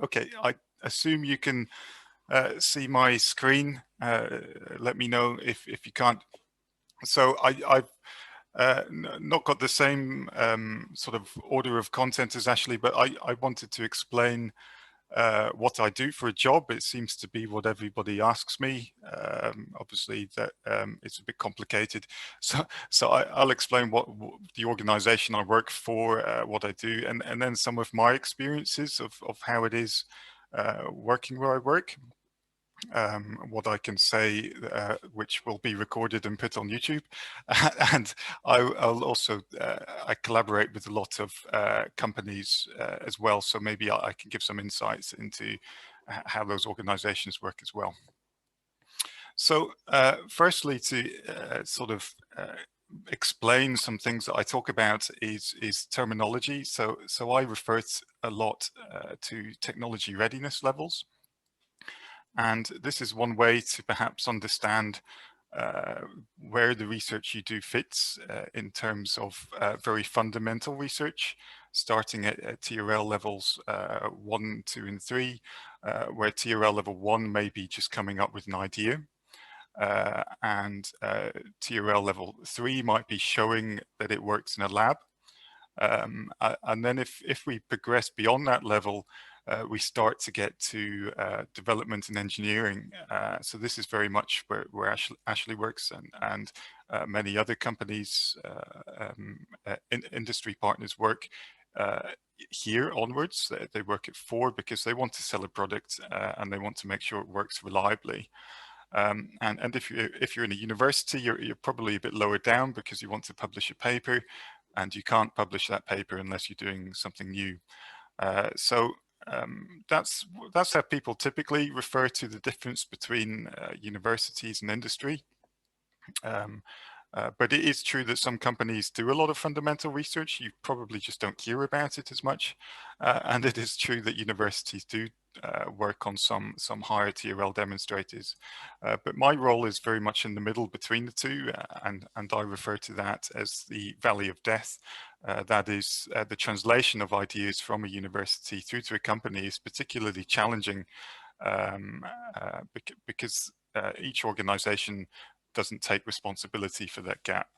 Okay, I assume you can see my screen. Let me know if you can't. So I've not got the same sort of order of content as Ashley, but I wanted to explain what I do for a job. It seems to be what everybody asks me. Obviously, that it's a bit complicated, so I'll explain what the organization I work for, what I do, and then some of my experiences of how it is working where I work. What I can say, which will be recorded and put on YouTube. And I'll also, I collaborate with a lot of companies as well, so maybe I can give some insights into how those organizations work as well. So firstly, to sort of explain some things that I talk about is terminology. So I refer a lot to technology readiness levels. And this is one way to perhaps understand where the research you do fits in terms of very fundamental research, starting at TRL levels 1, 2, and 3, where TRL level 1 may be just coming up with an idea. And TRL level 3 might be showing that it works in a lab. And then if we progress beyond that level, we start to get to development and engineering. So this is very much where Ashley works, and many other companies, industry partners work here onwards. They work at 4 because they want to sell a product and they want to make sure it works reliably. And if you're in a university, you're probably a bit lower down because you want to publish a paper, and you can't publish that paper unless you're doing something new. So that's how people typically refer to the difference between universities and industry. But it is true that some companies do a lot of fundamental research. You probably just don't hear about it as much. And it is true that universities do work on some higher TRL demonstrators. But my role is very much in the middle between the two, and I refer to that as the valley of death. That is the translation of ideas from a university through to a company is particularly challenging because each organization doesn't take responsibility for that gap.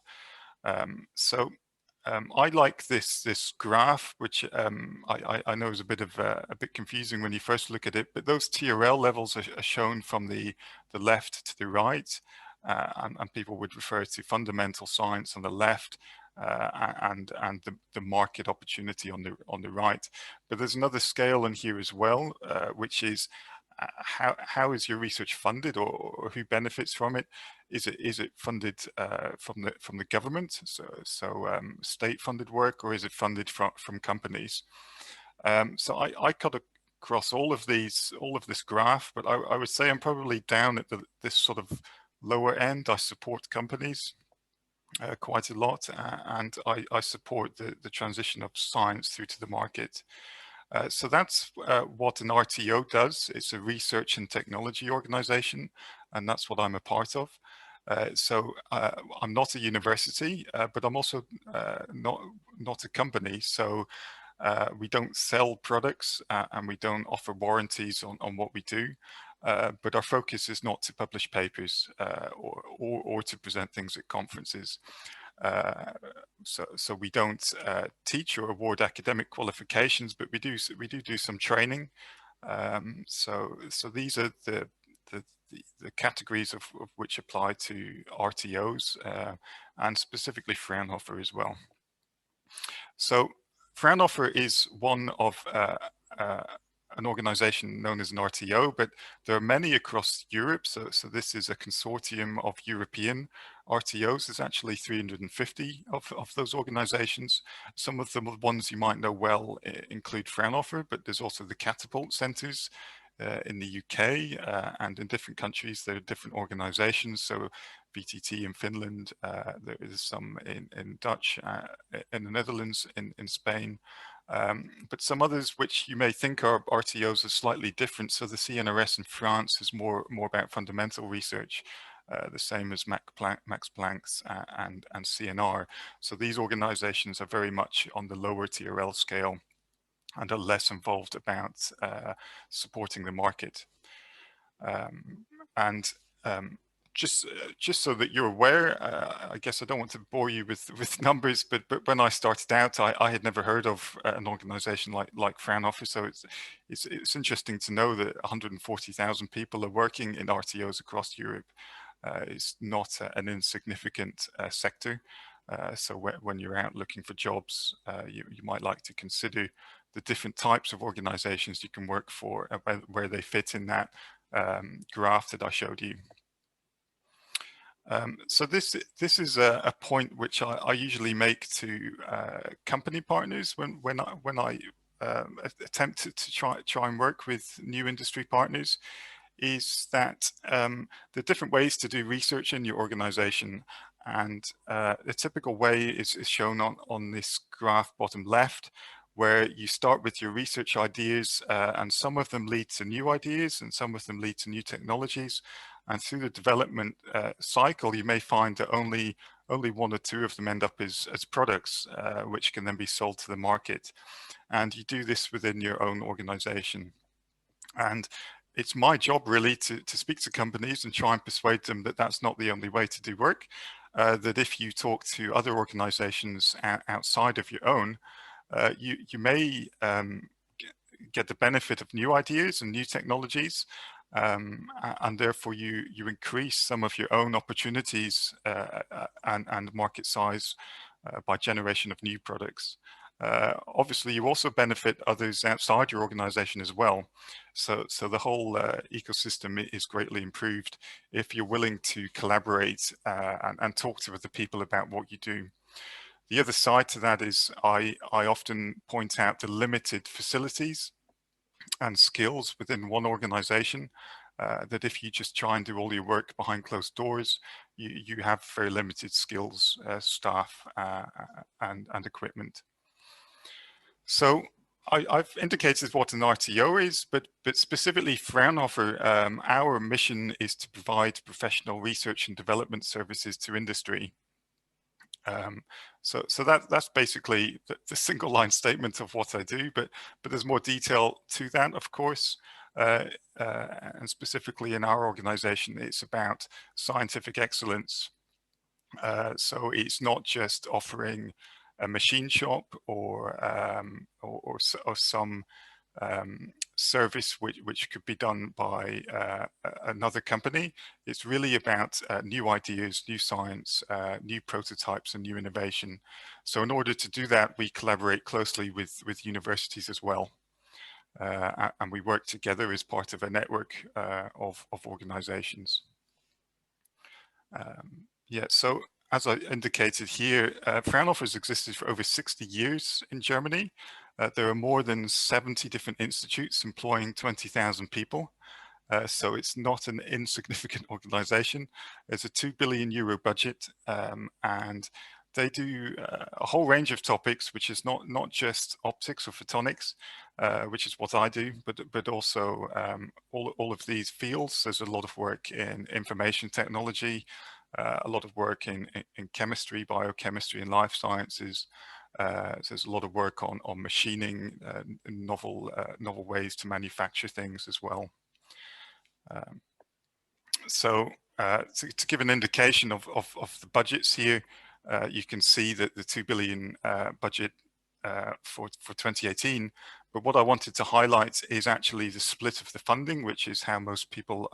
I like this graph, which I know is a bit confusing when you first look at it, but those TRL levels are shown from the left to the right, and people would refer to fundamental science on the left, and the market opportunity on the right. But there's another scale in here as well, which is how is your research funded, or who benefits from it? Is it funded from the government, so state funded work, or is it funded from companies? So I cut across all of this graph, but I would say I'm probably down at this sort of lower end. I support companies quite a lot, and I support the transition of science through to the market. So that's what an RTO does. It's a research and technology organization, and that's what I'm a part of. So I'm not a university, but I'm also not a company. So we don't sell products, and we don't offer warranties on what we do. But our focus is not to publish papers or to present things at conferences. So we don't teach or award academic qualifications, but we do some training. So these are the categories of which apply to RTOs, and specifically Fraunhofer as well. So Fraunhofer is one of an organization known as an RTO, but there are many across Europe. So this is a consortium of European RTOs. There's actually 350 of those organizations. Some of the ones you might know well include Fraunhofer, but there's also the Catapult Centers in the UK, and in different countries there are different organizations. So VTT in Finland, there is some in Dutch, in the Netherlands, in Spain. But some others which you may think are RTOs are slightly different. So the CNRS in France is more about fundamental research, the same as Max Planck's and CNR. So these organizations are very much on the lower TRL scale. and are less involved about supporting the market. And just so that you're aware, I guess I don't want to bore you with numbers, but when I started out, I had never heard of an organization like Fraunhofer. So it's interesting to know that 140,000 people are working in RTOs across Europe. Is not an insignificant sector. So when you're out looking for jobs, you might like to consider the different types of organizations you can work for, where they fit in that graph that I showed you. So this is a point which I usually make to company partners when I attempt to try and work with new industry partners, is that there are different ways to do research in your organization, and the typical way is shown on this graph bottom left, where you start with your research ideas, and some of them lead to new ideas and some of them lead to new technologies. And through the development cycle, you may find that only one or two of them end up as products, which can then be sold to the market. And you do this within your own organization. And it's my job really to speak to companies and try and persuade them that that's not the only way to do work, that if you talk to other organizations outside of your own, you may get the benefit of new ideas and new technologies, and therefore you increase some of your own opportunities and market size by generation of new products. Obviously, you also benefit others outside your organization as well. So the whole ecosystem is greatly improved if you're willing to collaborate and talk to other people about what you do. The other side to that is I often point out the limited facilities and skills within one organization, that if you just try and do all your work behind closed doors, you have very limited skills, staff, and equipment. So I've indicated what an RTO is, but specifically Fraunhofer, our mission is to provide professional research and development services to industry. So that's basically the single line statement of what I do, but there's more detail to that, of course. And specifically in our organization, it's about scientific excellence. So it's not just offering a machine shop or some service which could be done by another company. It's really about new ideas, new science, new prototypes, and new innovation. So in order to do that, we collaborate closely with universities as well. And we work together as part of a network of organizations. Yeah, so as I indicated here, Fraunhofer has existed for over 60 years in Germany. There are more than 70 different institutes employing 20,000 people. So it's not an insignificant organization. There's a €2 billion budget, and they do a whole range of topics, which is not just optics or photonics, which is what I do, but also all of these fields. There's a lot of work in information technology, a lot of work in chemistry, biochemistry, and life sciences. So there's a lot of work on machining, novel ways to manufacture things as well. So to give an indication of the budgets here, you can see that the 2 billion budget for 2018. But what I wanted to highlight is actually the split of the funding, which is how most people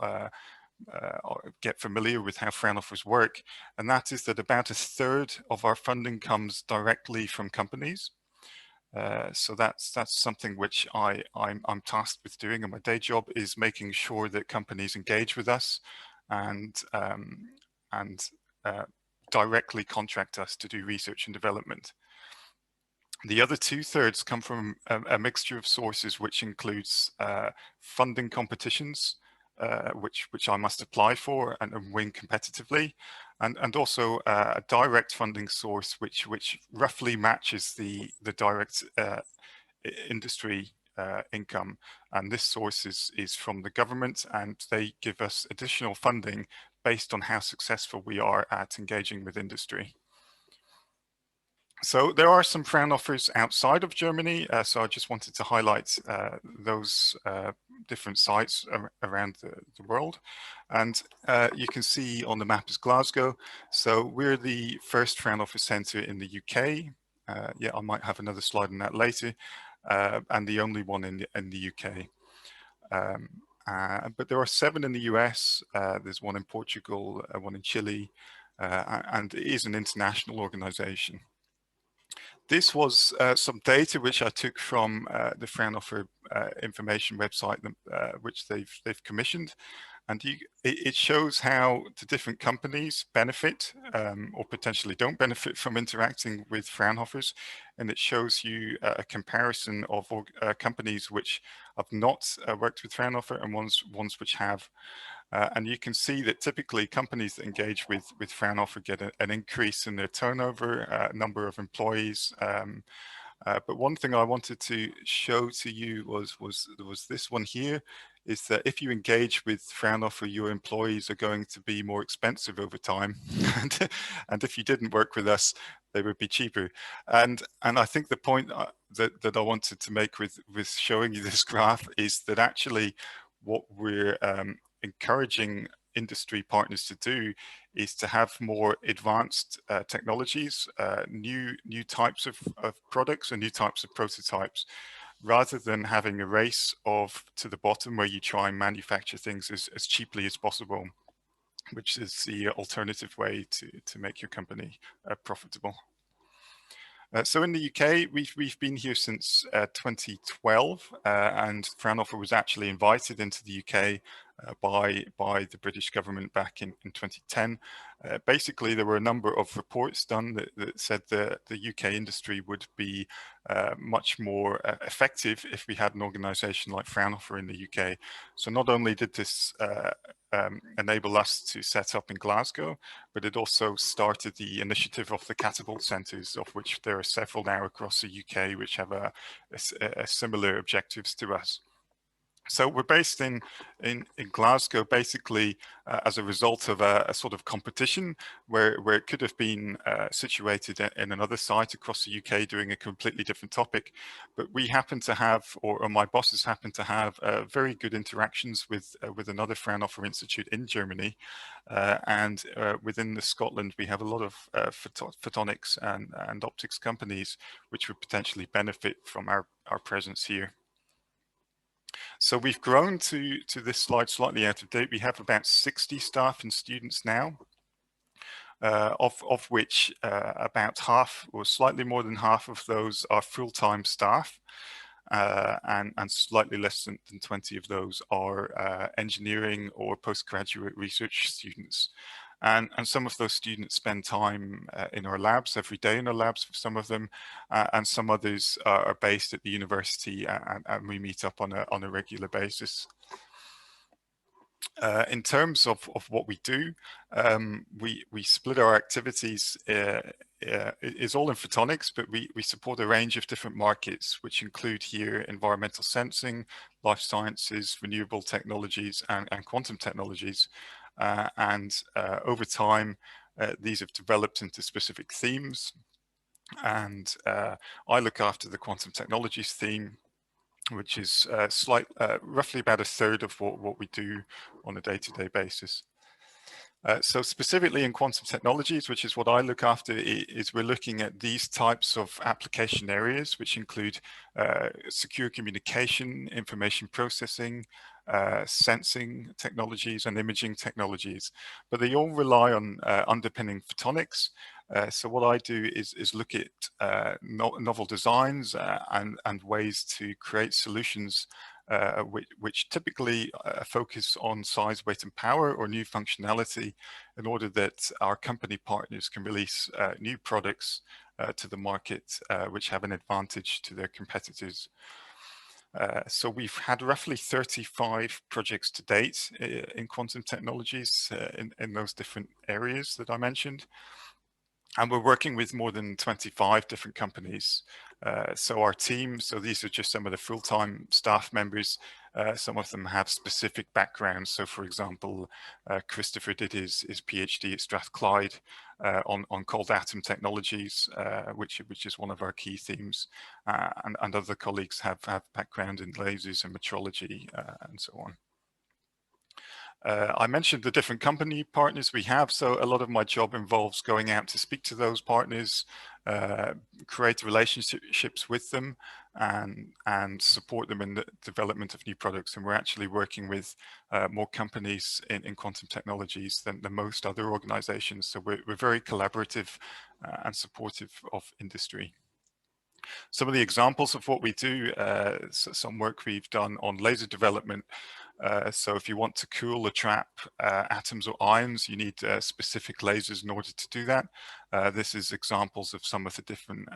get familiar with how Fraunhofer's work. And that is that about a third of our funding comes directly from companies. So that's something which I'm tasked with doing, and my day job is making sure that companies engage with us and directly contract us to do research and development. The other 2/3 come from a mixture of sources, which includes funding competitions, which I must apply for and win competitively, and also a direct funding source which roughly matches the direct industry income. And this source is from the government, and they give us additional funding based on how successful we are at engaging with industry. So there are some Fraunhofers outside of Germany, so I just wanted to highlight those different sites around the world. And you can see on the map is Glasgow. So we're the first Fraunhofer Centre in the UK. Yeah, I might have another slide on that later. And the only one in the UK. But there are 7 in the US. There's one in Portugal, one in Chile, and it is an international organization. This was some data which I took from the Fraunhofer information website, which they've commissioned, and it shows how the different companies benefit or potentially don't benefit from interacting with Fraunhofers, and it shows you a comparison of companies which have not worked with Fraunhofer and ones which have. And you can see that typically companies that engage with Fraunhofer get an increase in their turnover, number of employees. But one thing I wanted to show to you was this one here, is that if you engage with Fraunhofer, your employees are going to be more expensive over time. And if you didn't work with us, they would be cheaper. And I think the point that I wanted to make with showing you this graph is that actually what we're encouraging industry partners to do is to have more advanced technologies, new types of products and new types of prototypes, rather than having a race to the bottom where you try and manufacture things as cheaply as possible, which is the alternative way to make your company profitable. So in the UK, we've been here since 2012, and Fraunhofer was actually invited into the UK by the British government back in 2010. Basically, there were a number of reports done that said that the UK industry would be much more effective if we had an organisation like Fraunhofer in the UK. So not only did this enable us to set up in Glasgow, but it also started the initiative of the catapult centres, of which there are several now across the UK, which have a similar objectives to us. So we're based in Glasgow, basically as a result of a sort of competition where it could have been situated in another site across the UK doing a completely different topic. But we happen to have, or my bosses happen to have, very good interactions with another Fraunhofer Institute in Germany. And within Scotland, we have a lot of photonics and optics companies which would potentially benefit from our presence here. So we've grown to this slide slightly out of date. We have about 60 staff and students now, of which about half or slightly more than half of those are full-time staff, and slightly less than 20 of those are engineering or postgraduate research students. And some of those students spend time in our labs, every day in our labs for some of them, and some others are based at the university, and we meet up on a regular basis. In terms of what we do, we split our activities. It's all in photonics, but we support a range of different markets, which include here environmental sensing, life sciences, renewable technologies, and quantum technologies. And over time, these have developed into specific themes. And I look after the quantum technologies theme, which is roughly about a third of what we do on a day-to-day basis. So specifically in quantum technologies, which is what I look after, is we're looking at these types of application areas, which include secure communication, information processing, sensing technologies, and imaging technologies. But they all rely on underpinning photonics. So what I do is look at novel designs and ways to create solutions which typically focus on size, weight, and power, or new functionality, in order that our company partners can release new products to the market, which have an advantage to their competitors. So we've had roughly 35 projects to date in quantum technologies in those different areas that I mentioned. And we're working with more than 25 different companies. So our team, so these are just some of the full-time staff members, Some of them have specific backgrounds. So, for example, Christopher did his PhD at Strathclyde on cold atom technologies, which is one of our key themes, and other colleagues have background in lasers and metrology and so on. I mentioned the different company partners we have, so a lot of my job involves going out to speak to those partners, create relationships with them, and support them in the development of new products. And we're actually working with more companies in quantum technologies than most other organizations, so we're very collaborative and supportive of industry. Some of the examples of what we do, so some work we've done on laser development. So if you want to cool or trap atoms or ions, you need specific lasers in order to do that. This is examples of some of the different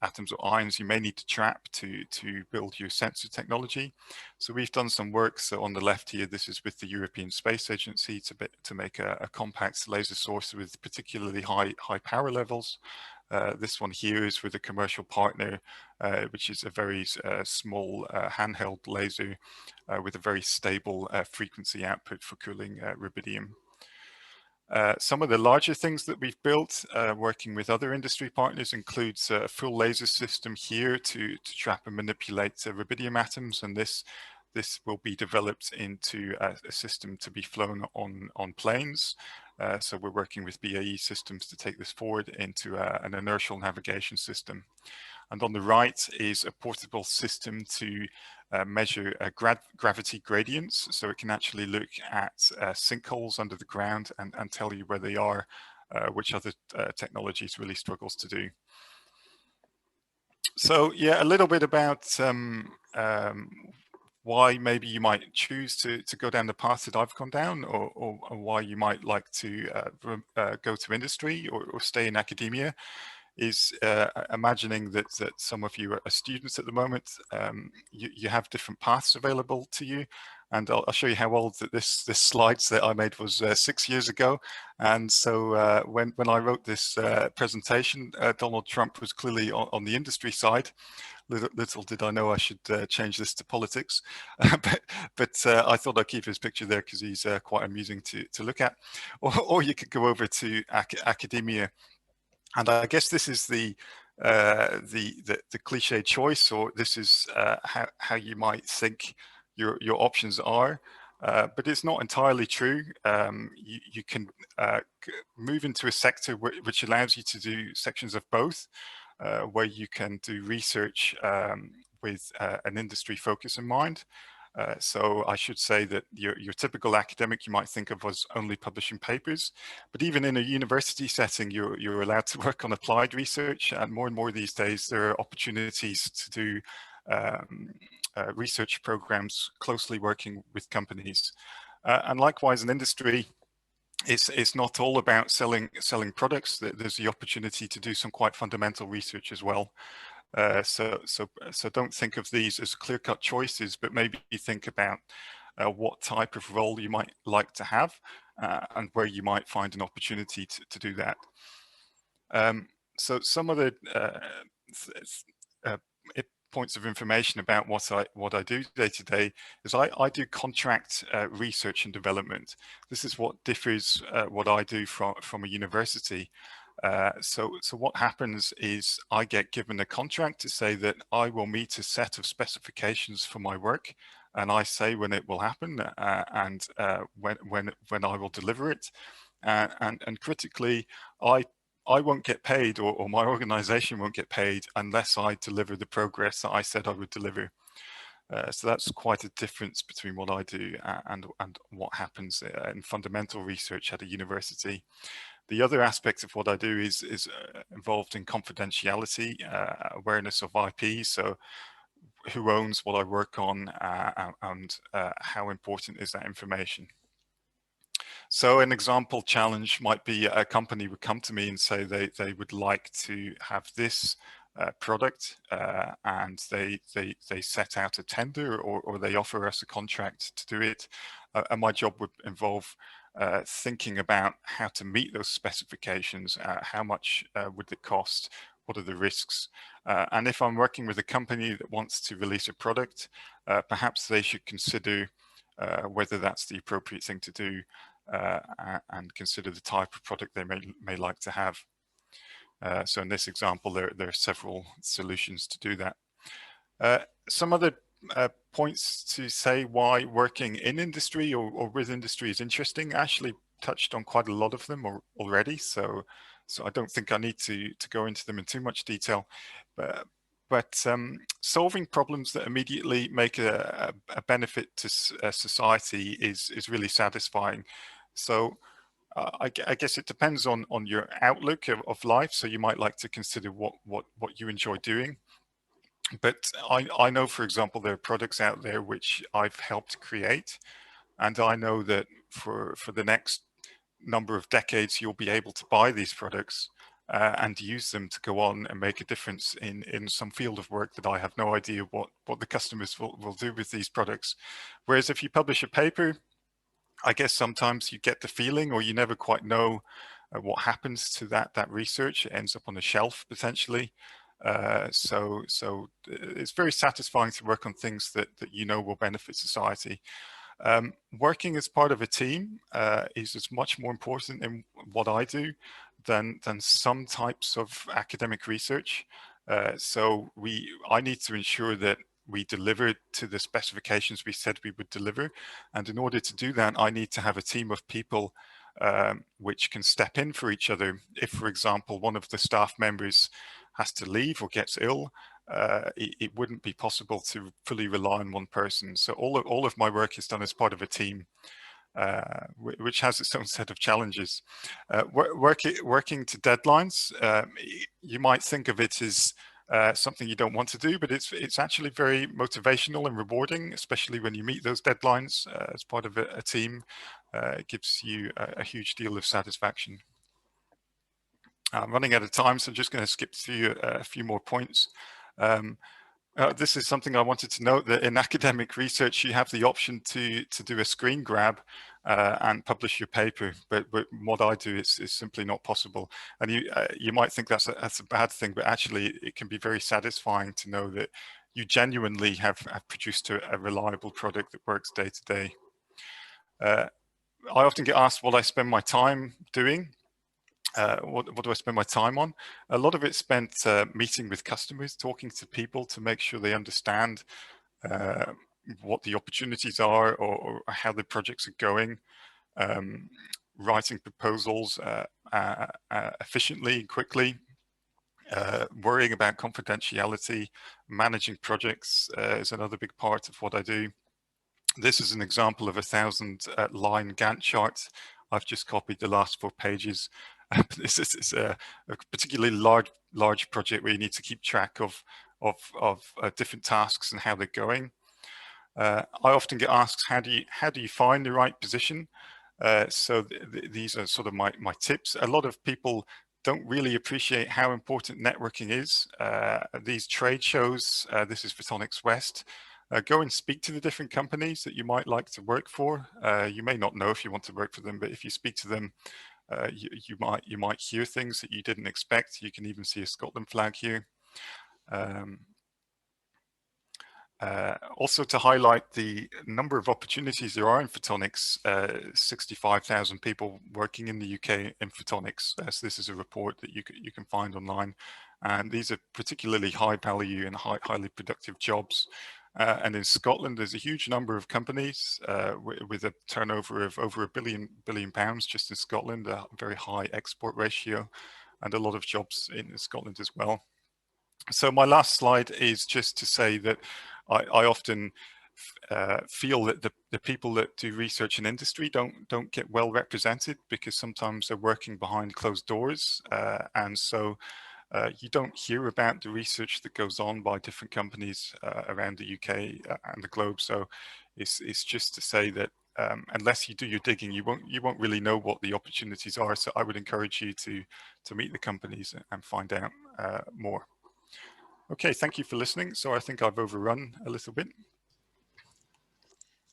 atoms or ions you may need to trap to build your sensor technology. So we've done some work. So on the left here, this is with the European Space Agency to make a compact laser source with particularly high power levels. This one here is with a commercial partner, which is a very small handheld laser with a very stable frequency output for cooling rubidium. Some of the larger things that we've built working with other industry partners includes a full laser system here to trap and manipulate rubidium atoms, and this will be developed into a system to be flown on planes. So we're working with BAE Systems to take this forward into an inertial navigation system. And on the right is a portable system to measure gravity gradients. So it can actually look at sinkholes under the ground and tell you where they are, which other technologies really struggles to do. So yeah, a little bit about why maybe you might choose to go down the path that I've gone down, or why you might like to go to industry or stay in academia, is imagining that some of you are students at the moment. You have different paths available to you, and I'll show you how old that this slides that I made was 6 years ago. And so when I wrote this presentation, Donald Trump was clearly on the industry side. Little did I know I should change this to politics, but I thought I'd keep his picture there because he's quite amusing to look at. Or you could go over to academia, and I guess this is the cliche choice, or this is how you might think your options are. But it's not entirely true. You can move into a sector which allows you to do sections of both. Where you can do research with an industry focus in mind. So I should say that your typical academic you might think of as only publishing papers, but even in a university setting, you're allowed to work on applied research, and more these days there are opportunities to do research programs closely working with companies. And likewise in industry, it's not all about selling products. There's the opportunity to do some quite fundamental research as well. So don't think of these as clear-cut choices, but maybe think about what type of role you might like to have and where you might find an opportunity to do that. So some of the points of information about what I do day to day is I do contract research and development. This is what differs what I do from a university. So what happens is I get given a contract to say that I will meet a set of specifications for my work, and I say when it will happen and when I will deliver it. And critically, I won't get paid, or my organization won't get paid unless I deliver the progress that I said I would deliver. So that's quite a difference between what I do and what happens in fundamental research at a university. The other aspect of what I do is involved in confidentiality, awareness of IP. So who owns what I work on, and how important is that information? So an example challenge might be a company would come to me and say they would like to have this product, and they set out a tender, or they offer us a contract to do it. And my job would involve thinking about how to meet those specifications, how much would it cost, what are the risks? And if I'm working with a company that wants to release a product, perhaps they should consider whether that's the appropriate thing to do, and consider the type of product they may like to have. So in this example, there are several solutions to do that. Some other points to say why working in industry or with industry is interesting. Ashley touched on quite a lot of them already, so I don't think I need to go into them in too much detail. But solving problems that immediately make a benefit to society is really satisfying. So I guess it depends on your outlook of life. So you might like to consider what you enjoy doing. But I know, for example, there are products out there which I've helped create, and I know that for the next number of decades, you'll be able to buy these products and use them to go on and make a difference in some field of work that I have no idea what the customers will do with these products. Whereas if you publish a paper, I guess sometimes you get the feeling, or you never quite know what happens to that research. It ends up on a shelf potentially. So it's very satisfying to work on things that you know will benefit society. Working as part of a team is as much more important in what I do than some types of academic research. So I need to ensure that we deliver to the specifications we said we would deliver. And in order to do that, I need to have a team of people which can step in for each other. If, for example, one of the staff members has to leave or gets ill, it wouldn't be possible to fully rely on one person. So all of my work is done as part of a team, which has its own set of challenges. Working to deadlines, you might think of it as something you don't want to do, but it's actually very motivational and rewarding, especially when you meet those deadlines as part of a team. It gives you a huge deal of satisfaction. I'm running out of time, so I'm just going to skip through a few more points. This is something I wanted to note, that in academic research, you have the option to do a screen grab and publish your paper, but what I do is simply not possible. And you might think that's a bad thing, but actually it can be very satisfying to know that you genuinely have produced a reliable product that works day to day. I often get asked what I spend my time doing. What do I spend my time on? A lot of it's spent meeting with customers, talking to people to make sure they understand what the opportunities are or how the projects are going, writing proposals efficiently and quickly, worrying about confidentiality, managing projects is another big part of what I do. This is an example of a 1,000-line Gantt chart. I've just copied the last 4 pages. This is a particularly large project where you need to keep track of different tasks and how they're going. I often get asked, how do you find the right position? So these are sort of my tips. A lot of people don't really appreciate how important networking is. These trade shows, this is Photonics West. Go and speak to the different companies that you might like to work for. You may not know if you want to work for them, but if you speak to them, you might hear things that you didn't expect. You can even see a Scotland flag here. Also to highlight the number of opportunities there are in photonics, 65,000 people working in the UK in photonics. So this is a report that you can find online. And these are particularly high value and highly productive jobs. And in Scotland, there's a huge number of companies with a turnover of over £1 billion just in Scotland, a very high export ratio, and a lot of jobs in Scotland as well. So my last slide is just to say that I often feel that the people that do research in industry don't get well represented, because sometimes they're working behind closed doors, and so you don't hear about the research that goes on by different companies around the UK and the globe. So it's just to say that unless you do your digging, you won't really know what the opportunities are. So I would encourage you to meet the companies and find out more. Okay, thank you for listening. So I think I've overrun a little bit.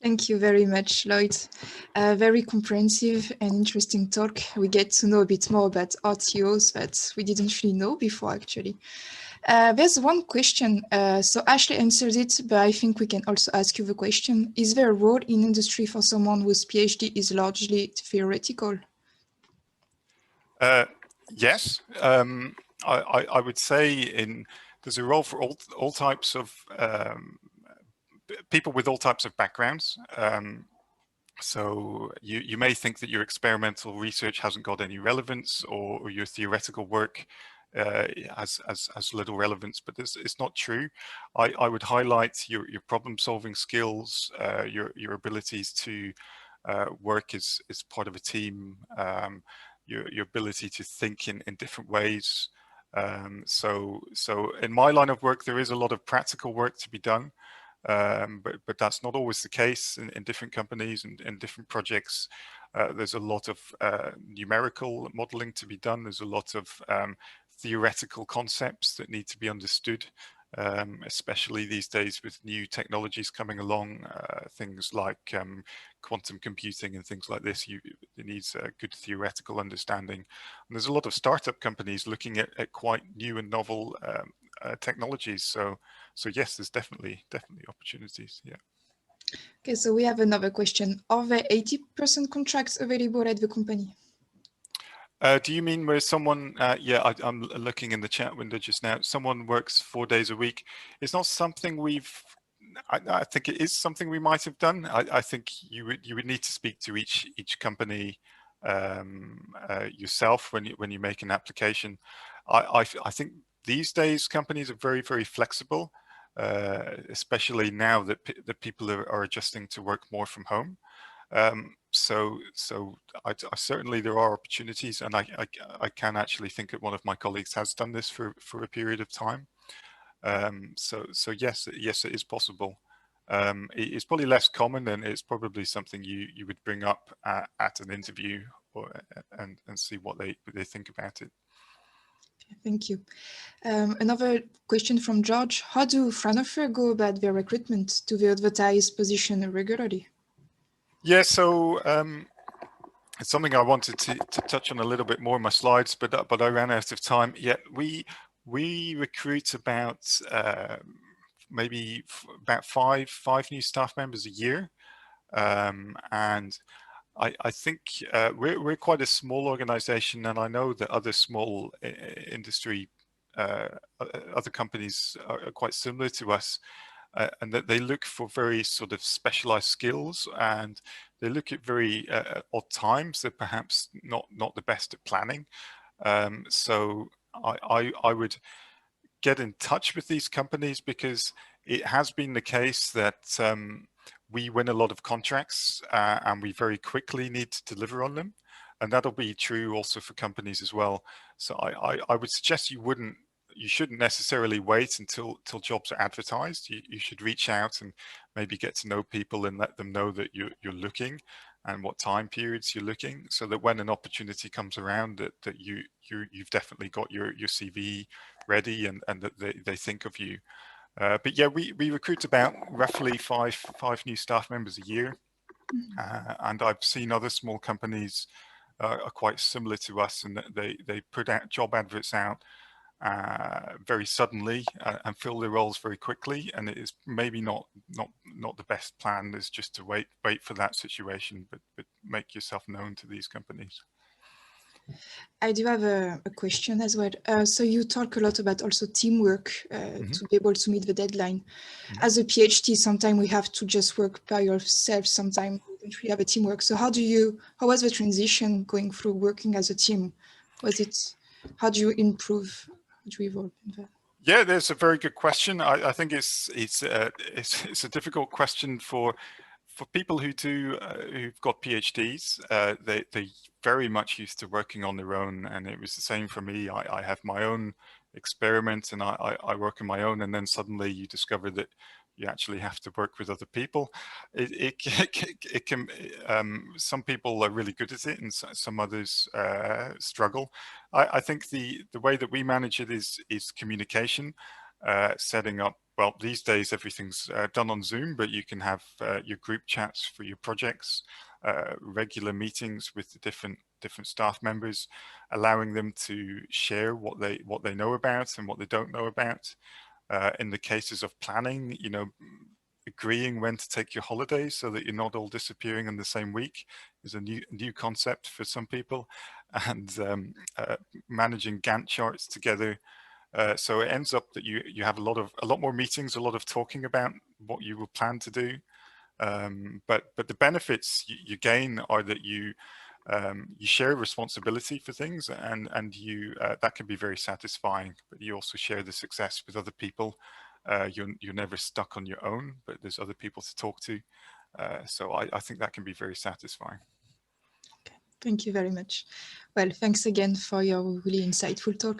Thank you very much, Lloyd. Very comprehensive and interesting talk. We get to know a bit more about RTOs that we didn't really know before, actually. There's one question. So Ashley answered it, but I think we can also ask you the question. Is there a role in industry for someone whose PhD is largely theoretical? Yes, I would say there's a role for all types of people with all types of backgrounds. So you may think that your experimental research hasn't got any relevance, or your theoretical work has little relevance, but it's not true. I would highlight your problem-solving skills, your abilities to work as part of a team, your ability to think in different ways. So in my line of work, there is a lot of practical work to be done. But that's not always the case in different companies and in different projects. There's a lot of numerical modeling to be done. There's a lot of theoretical concepts that need to be understood, especially these days with new technologies coming along, things like quantum computing and things like this. It needs a good theoretical understanding. And there's a lot of startup companies looking at quite new and novel technologies. So yes, there's definitely opportunities. Yeah. Okay, so we have another question. Are there 80% contracts available at the company? Do you mean where someone, yeah, I'm looking in the chat window just now, someone works 4 days a week? It's not something I think it is something we might have done. I think you would need to speak to each company yourself when you make an application. I think these days companies are very flexible, especially now that people are adjusting to work more from home. So I certainly there are opportunities, and I can actually think that one of my colleagues has done this for a period of time. So yes, it is possible. It's probably less common, and it's probably something you would bring up at an interview, and see what they think about it. Thank you. Another question from George. How do Fraunhofer go about their recruitment? Do they advertise position regularly? Yeah, so it's something I wanted to touch on a little bit more in my slides, but I ran out of time. Yeah, we recruit about maybe about five new staff members a year, and I think we're quite a small organization, and I know that other small industry, other companies are quite similar to us, and that they look for very sort of specialized skills, and they look at very odd times. They're perhaps not the best at planning. So I would get in touch with these companies, because it has been the case that we win a lot of contracts and we very quickly need to deliver on them. And that'll be true also for companies as well. So I would suggest you shouldn't necessarily wait until jobs are advertised. You should reach out and maybe get to know people and let them know that you're looking and what time periods you're looking, so that when an opportunity comes around, that you've definitely got your CV ready, and that they think of you. But yeah, we recruit about roughly five new staff members a year. And I've seen other small companies are quite similar to us, and they put out job adverts out very suddenly and fill their roles very quickly. And it is maybe not the best plan is just to wait for that situation, but make yourself known to these companies. I do have a question as well. So you talk a lot about also teamwork to be able to meet the deadline. As a PhD, sometimes we have to just work by yourself. Sometimes we don't really have a teamwork. So how was the transition going through working as a team? How do you improve? How do you evolve in that? Yeah, that's a very good question. I think it's a difficult question for people who've got PhDs. They very much used to working on their own, and it was the same for me. I have my own experiments, and I work on my own, and then suddenly you discover that you actually have to work with other people. It can some people are really good at it, and some others struggle. I think the way that we manage it is communication, setting up well, these days everything's done on Zoom, but you can have your group chats for your projects, regular meetings with the different staff members, allowing them to share what they know about and what they don't know about. In the cases of planning, you know, agreeing when to take your holidays so that you're not all disappearing in the same week is a new concept for some people, and managing Gantt charts together. So it ends up that you have a lot more meetings, a lot of talking about what you will plan to do. But the benefits you gain are that you share responsibility for things, and you that can be very satisfying. But you also share the success with other people. You're never stuck on your own, but there's other people to talk to. So I think that can be very satisfying. Okay. Thank you very much. Well, thanks again for your really insightful talk.